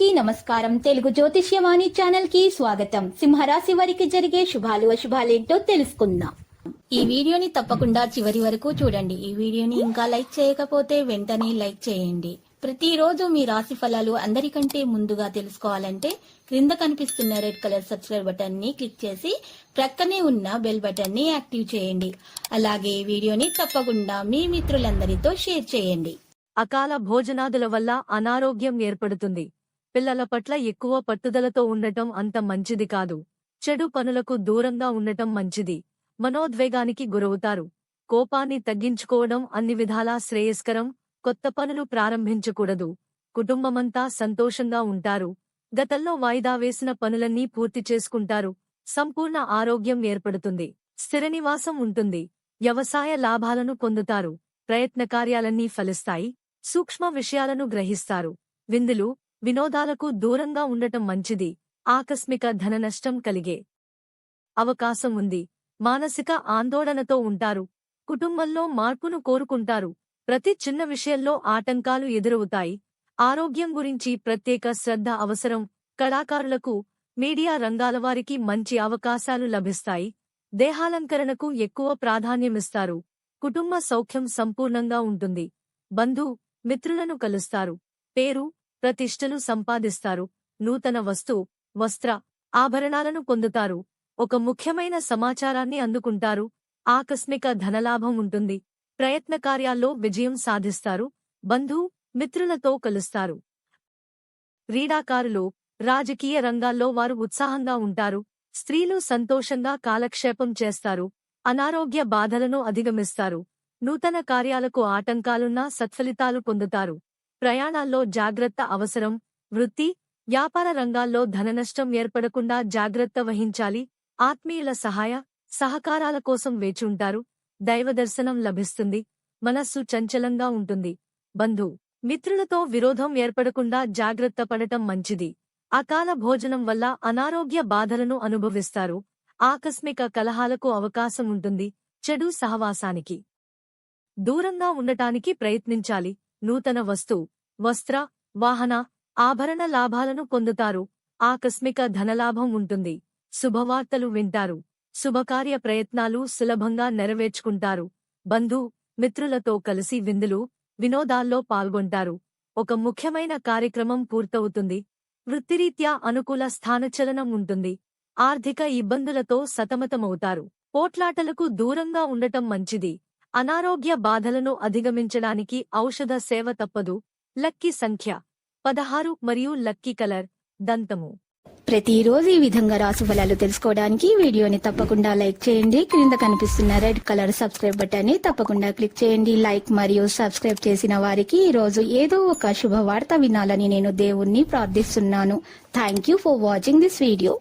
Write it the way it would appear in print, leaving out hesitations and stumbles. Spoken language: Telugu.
అందరికీ నమస్కారం. తెలుగు జ్యోతిష్యవాణి ఛానల్ కి స్వాగతం. సింహరాశి వారికి జరిగే శుభాలు అశుభాలేంటో తెలుసుకుందాం. ఈ వీడియోని తప్పకుండా చివరి వరకు చూడండి. ఈ వీడియోని ఇంకా లైక్ చేయకపోతే వెంటనే లైక్ చేయండి. ప్రతిరోజు మీ రాశి ఫలాలు అందరికంటే ముందుగా తెలుసుకోవాలంటే క్రింద కనిపిస్తున్న రెడ్ కలర్ సబ్స్క్రైబ్ బటన్ ని క్లిక్ చేసి ప్రక్కనే ఉన్న బెల్ బటన్ ని యాక్టివ్ చేయండి. అలాగే ఈ వీడియోని తప్పకుండా మీ మిత్రులందరితో షేర్ చేయండి. అకాల భోజనాదుల వల్ల అనారోగ్యం ఏర్పడుతుంది. పిల్లల పట్ల ఎక్కువ పట్టుదలతో ఉండటం అంత మంచిది కాదు. చెడు పనులకు దూరంగా ఉండటం మంచిది. మనోద్వేగానికి గురవుతారు. కోపాన్ని తగ్గించుకోవడం అన్ని విధాలా శ్రేయస్కరం. కొత్త పనులు ప్రారంభించకూడదు. కుటుంబమంతా సంతోషంగా ఉంటారు. గతంలో వాయిదా వేసిన పనులన్నీ పూర్తి చేసుకుంటారు. సంపూర్ణ ఆరోగ్యం ఏర్పడుతుంది. స్థిర నివాసం ఉంటుంది. వ్యవసాయ లాభాలను పొందుతారు. ప్రయత్న కార్యాలన్నీ ఫలిస్తాయి. సూక్ష్మ విషయాలను గ్రహిస్తారు. విందులు, వినోదాలకు దూరంగా ఉండటం మంచిది. ఆకస్మిక ధన నష్టం కలిగే అవకాశం ఉంది. మానసిక ఆందోళనతో ఉంటారు. కుటుంబంలో మార్పును కోరుకుంటారు. ప్రతి చిన్న విషయంలో ఆటంకాలు ఎదురవుతాయి. ఆరోగ్యం గురించి ప్రత్యేక శ్రద్ధ అవసరం. కళాకారులకు, మీడియా రంగాల వారికి మంచి అవకాశాలు లభిస్తాయి. దేహాలంకరణకు ఎక్కువ ప్రాధాన్యమిస్తారు. కుటుంబ సౌఖ్యం సంపూర్ణంగా ఉంటుంది. బంధు, మిత్రులను కలుస్తారు. పేరు, ప్రతిష్టలు సంపాదిస్తారు. నూతన వస్త్ర, ఆభరణాలను పొందుతారు. ఒక ముఖ్యమైన సమాచారాన్ని అందుకుంటారు. ఆకస్మిక ధనలాభం ఉంటుంది. ప్రయత్న కార్యాల్లో విజయం సాధిస్తారు. బంధు, మిత్రులతో కలుస్తారు. క్రీడాకారులు, రాజకీయ రంగాల్లో వారు ఉత్సాహంగా ఉంటారు. స్త్రీలు సంతోషంగా కాలక్షేపం చేస్తారు. అనారోగ్య బాధలను అధిగమిస్తారు. నూతన కార్యాలకు ఆటంకాలున్నా సత్ఫలితాలు పొందుతారు. ప్రయాణాల్లో జాగ్రత్త అవసరం. వృత్తి, వ్యాపార రంగాల్లో ధననష్టం ఏర్పడకుండా జాగ్రత్త వహించాలి. ఆత్మీయుల సహకారాల కోసం వేచుంటారు. దైవదర్శనం లభిస్తుంది. మనస్సు చంచలంగా ఉంటుంది. బంధు, మిత్రులతో విరోధం ఏర్పడకుండా జాగ్రత్త పడటం మంచిది. అకాల భోజనం వల్ల అనారోగ్య బాధలను అనుభవిస్తారు. ఆకస్మిక కలహాలకు అవకాశం ఉంటుంది. చెడు సహవాసానికి దూరంగా ఉండటానికి ప్రయత్నించాలి. నూతన వస్త్ర, వాహన, ఆభరణ లాభాలను పొందుతారు. ఆకస్మిక ధనలాభం ఉంటుంది. శుభవార్తలు వింటారు. శుభకార్య ప్రయత్నాలు సులభంగా నెరవేర్చుకుంటారు. బంధు, మిత్రులతో కలిసి విందులు, వినోదాల్లో పాల్గొంటారు. ఒక ముఖ్యమైన కార్యక్రమం పూర్తవుతుంది. వృత్తిరీత్యా అనుకూల స్థానచలనం ఉంటుంది. ఆర్థిక ఇబ్బందులతో సతమతమవుతారు. పోట్లాటలకు దూరంగా ఉండటం మంచిది. అనారోగ్య బాధలను అధిగమించడానికి ఔషధ సేవ తప్పదు. లక్కీ సంఖ్య 16 మరియు లక్కీ కలర్ దంతము. ప్రతిరోజు ఈ విధంగా రాశి ఫలాలు తెలుసుకోవడానికి వీడియోని తప్పకుండా లైక్ చేయండి. క్రింద కనిపిస్తున్న రెడ్ కలర్ సబ్స్క్రైబ్ బటన్ ని తప్పకుండా క్లిక్ చేయండి. లైక్ మరియు సబ్స్క్రైబ్ చేసిన వారికి ఈ రోజు ఏదో ఒక శుభవార్త వినాలని నేను దేవుణ్ణి ప్రార్థిస్తున్నాను. Thank you for watching this video.